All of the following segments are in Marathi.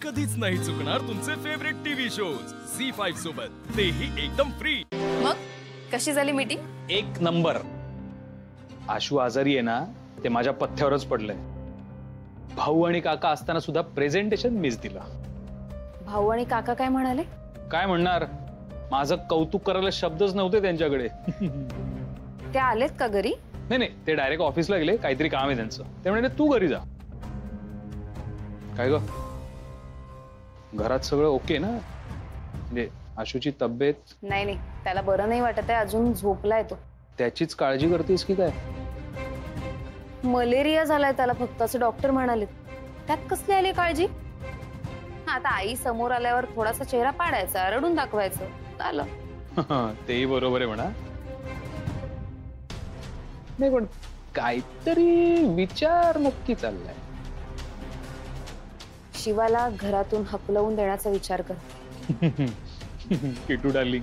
कधीच नाही चुकणार तुमचे फेवरेट टीव्ही शोज झी5 सोबत, तेही एकदम फ्री। मग कशी झाली मीटिंग? एक नंबर। आशू आजारी आहे ना, ते माझ्या पथ्यावरच पडलंय। भाऊ आणि काका असताना सुद्धा प्रेझेंटेशन मिस दिलं। भाऊ आणि काका काय म्हणाले? काय म्हणणार, माझं कौतुक करायला शब्दच नव्हते त्यांच्याकडे। ते आलेत का घरी? नाही, ते डायरेक्ट ऑफिसला गेले, काहीतरी काम आहे त्यांचं। ते म्हणाले तू घरी जा। काय ग, घरात सगळं ओके ना? म्हणजे आशूची तब्येत? नाही, त्याला बरं नाही वाटत आहे, अजून झोपलाय तो। त्याचीच काळजी करतेस की काय? मलेरिया झालाय त्याला फक्त, असं डॉक्टर म्हणाले। त्यात कसली आली काळजी? आता आई समोर आल्यावर थोडासा चेहरा पाडायचा, रडून दाखवायचं, झालं। तेही बरोबर आहे म्हणा। नाही पण काहीतरी विचार नक्की चाललाय। शिवाला घरातून हकलवून देण्याचा विचार कर। किटू डार्लिंग,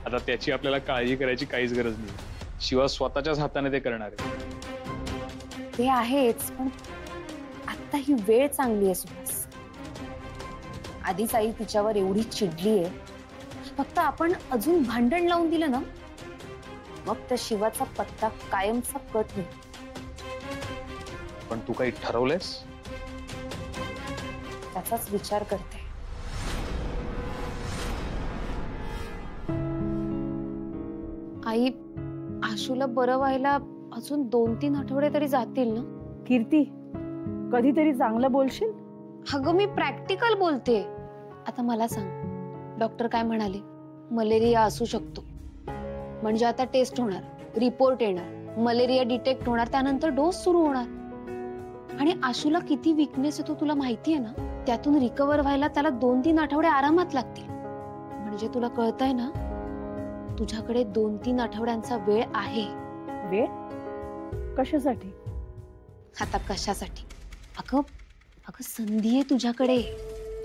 आता त्याची आपल्याला काळजी करायची काहीच गरज नाही। शिवा स्वतःच्याच हाताने ते करणार आहे। ते आहेच, पण आता ही वेळ चांगली आहे सुहास। आधीच आई तिच्यावर एवढी चिडली आहे, फक्त आपण अजून भांडण लावून दिलं ना, मग त्या शिवाचा पत्ता कायमचा कट होईल। पण तू काही ठरवलंयस? त्याचाच विचार करते। आई, आशूला बरं व्हायला अजून 2-3 आठवडे तरी जातील ना? कीर्ती, कधीतरी चांगलं बोलशील? अगं मी प्रॅक्टिकल बोलते। आता मला सांग, डॉक्टर काय म्हणाले? मलेरिया असू शकतो, म्हणजे आता टेस्ट होणार, रिपोर्ट येणार, मलेरिया डिटेक्ट होणार, त्यानंतर डोस सुरू होणार। आणि आशूला किती वीकनेस येतो तुला माहितीये ना? त्यातून रिकवर व्हायला त्याला 2-3 आठवडे आरामात लागतील। म्हणजे तुला कळतंय ना, तुझ्याकडे 2-3 आठवड्यांचा वेळ आहे। वेळ? कशासाठी? आता कशासाठी? अगं संधी आहे तुझ्याकडे।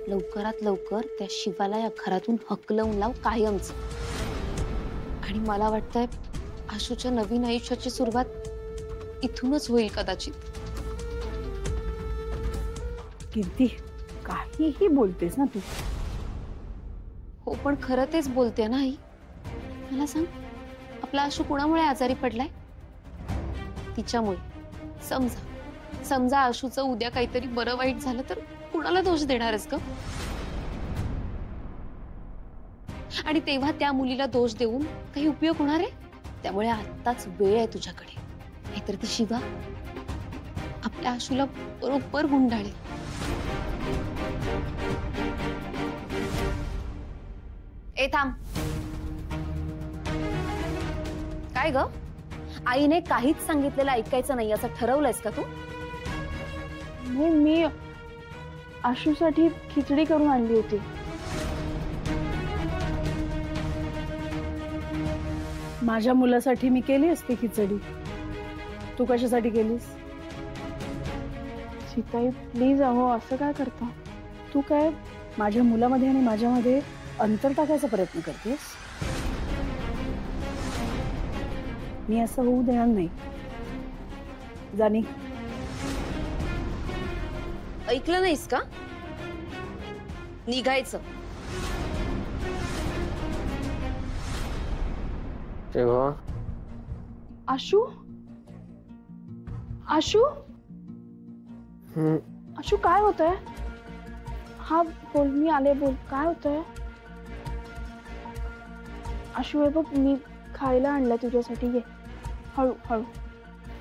लवकरात लवकर त्या शिवाला या घरातून हकलवून लाव कायमच। आणि मला वाटतंय आशूच्या नवीन आयुष्याची सुरुवात इथूनच होईल कदाचित। कीर्ती, काहीही बोलतेस ना तू। हो, पण खरं तेच बोलते ना आई। मला सांग, आपला आशू कुणामुळे आजारी पडलाय? तिच्यामुळे। समजा आशूचं उद्या काहीतरी बरं वाईट झालं तर कुणाला दोष देणारच ग? आणि तेव्हा त्या मुलीला दोष देऊन काही उपयोग होणार आहे? त्यामुळे आत्ताच वेळ आहे तुझ्याकडे, नाहीतर ती शिवा आपल्या आशूला बरोबर गुंडाळेल। ए थांब, काय ग? आईने काहीच सांगितलेलं ऐकायचं नाही असं ठरवलंयस का तू? नाही, मी आशूसाठी खिचडी करून आणली होती। माझ्या मुलासाठी मी केली असती खिचडी, तू कशासाठी केलीस? सीताई प्लीज, अहो असं काय करता? तू काय माझ्या मुलामध्ये आणि माझ्यामध्ये अंतर टाकायचा प्रयत्न करतेस? मी असं होऊ देणार नाही। जानी, ऐकलं नाहीस का? निघायचं। आशू, आशू, आशू काय होतंय? हा बोल, मी आले, बोल, काय होतंय? आशू, हे बघ, मी खायला आणलं तुझ्यासाठी, ये हळू हळू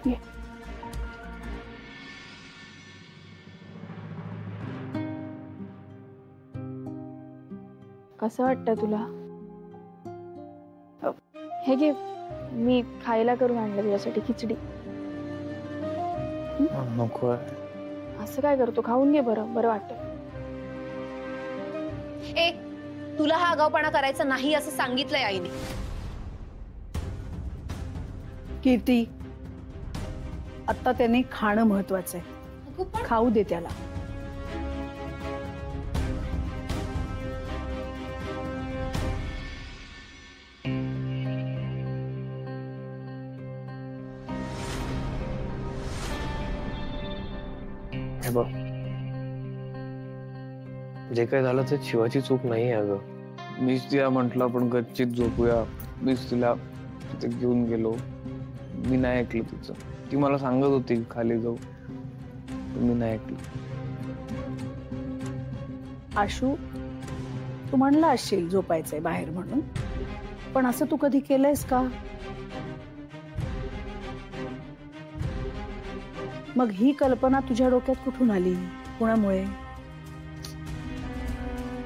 ये। कसं वाटतं तुला? हे घे, मी खायला करून आणलं तुझ्यासाठी खिचडी। नको। असं काय करतो? खाऊन घे, बरं बरं वाटतं। ए, तुला हा आगाऊपणा करायचा नाही असं सांगितलंय आईने। कीर्ती, आता त्याने खाणं महत्वाचं आहे, खाऊ दे त्याला। जे काय झालं ते शिवाची चूक नाही आहे अगं. मीच तिला म्हटलं आपण गच्चीत झोपूया, मीच तिला तिथे घेऊन गेलो, मी नाही ऐकलं तिचं. ती मला सांगत होती खाली जाऊ, मी नाही ऐकलं. आशू, तू म्हणला असशील झोपायचंय बाहेर म्हणून, पण असं तू कधी केलंयस का? मग ही कल्पना तुझ्या डोक्यात कुठून आली? कोणामुळे?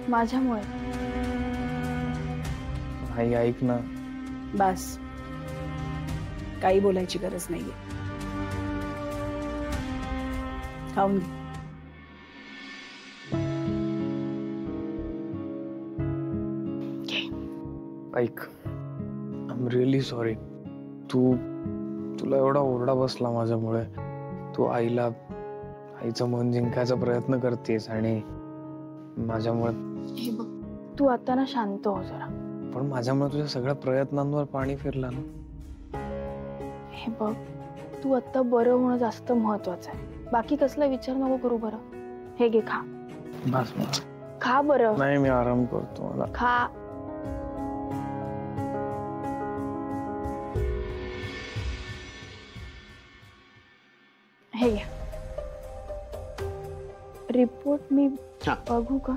माझ्यामुळे. आई ऐक ना. बस, काही बोलायची गरज नाहीये. खाऊन घे. ऐक, आय एम रिअली सॉरी. तुला एवढा ओरडा बसला माझ्यामुळे. तू आईचं मन जिंकायचा प्रयत्न करतेस आणि माझ्यामुळे. हे बघ, तू आता ना शांत हो जरा. पण माझ्यामुळे तुझ्या सगळ्या प्रयत्नांवर पाणी फिरलं ना. हे बघ, तू आता बरं होणं जास्त महत्वाचं आहे. बाकी कसला विचार नको करू. बरं, हे घे, खा. बस खा बरं. नाही, मी आराम करतो. मला खा. हे घ्या. रिपोर्ट मी बघू का?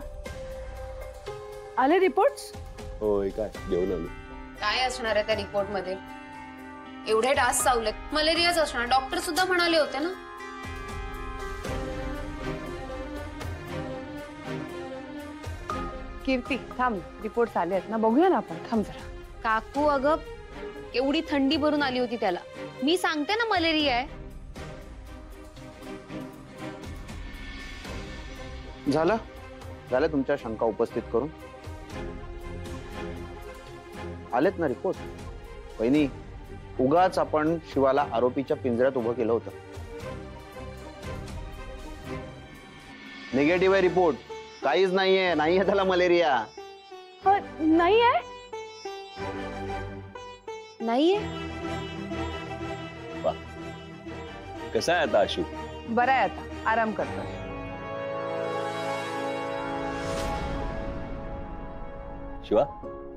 आले रिपोर्ट्स? होय, काय घेऊन आलो. काय असणार आहे त्या रिपोर्ट मध्ये? एवढे डास चावलेत, मलेरियाच असणार. डॉक्टर सुद्धा म्हणाले होते ना. कीर्ती थांब, रिपोर्ट्स आले आहेत ना, बघूया ना आपण. थांब जरा. काकू अगं केवढी थंडी भरून आली होती त्याला. मी सांगते ना मलेरिया आहे. झालं तुमच्या शंका उपस्थित करून. आलेत ना रिपोर्ट. वहिनी, उगाच आपण शिवाला आरोपीच्या पिंजऱ्यात उभं केलं होतं. निगेटिव्ह आहे रिपोर्ट. काहीच नाहीये त्याला मलेरिया. नाहीये. नाहीये. कसा आहे आता आशू? बरं आहे, आता आराम करतो. शिवा,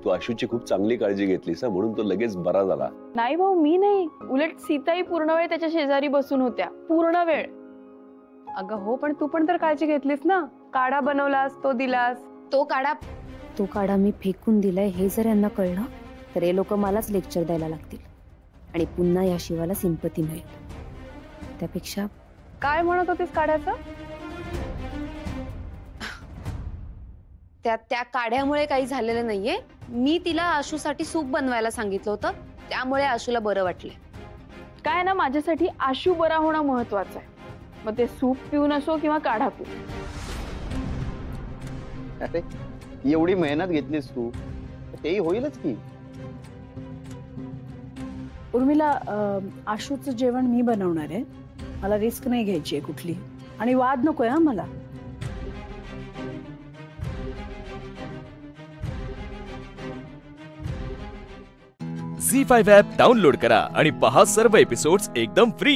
तू आशूची खूप चांगली काळजी घेतलीस म्हणून तो लगेच बरा झाला. नाही भाऊ, मी नाही. उलट सीताई पूर्ण वेळ त्याच्या शेजारी बसून होत्या. पूर्ण वेळ. अगं हो, पण तू पण तर काळजी घेतलीस ना. काढा बनवलास, तो दिलास. तो काढा मी फेकून दिलाय हे जर यांना कळलं तर हे लोक मलाच लेक्चर द्यायला लागतील आणि पुन्हा या शिवाला सिंपती मिळेल. त्यापेक्षा काय म्हणत होतीस काढ्याचं? त्या काढ्यामुळे काही झालेलं नाहीये. मी तिला आशूसाठी सूप बनवायला सांगितलं होतं, त्यामुळे आशूला बरं वाटलं. काय ना, माझ्यासाठी आशू बरा होणं महत्वाचं आहे. मग ते सूप पिऊन असो किंवा काढा पिऊन. अरे, एवढी मेहनत घेतलीस तू, तेही होईलच की. उर्मिला, आशूचं जेवण मी बनवणार आहे. मला रिस्क नाही घ्यायची आहे कुठली, आणि वाद नकोय हा मला. झी5 ॲप डाउनलोड करा आणि पहा सर्व एपिसोड्स एकदम फ्री.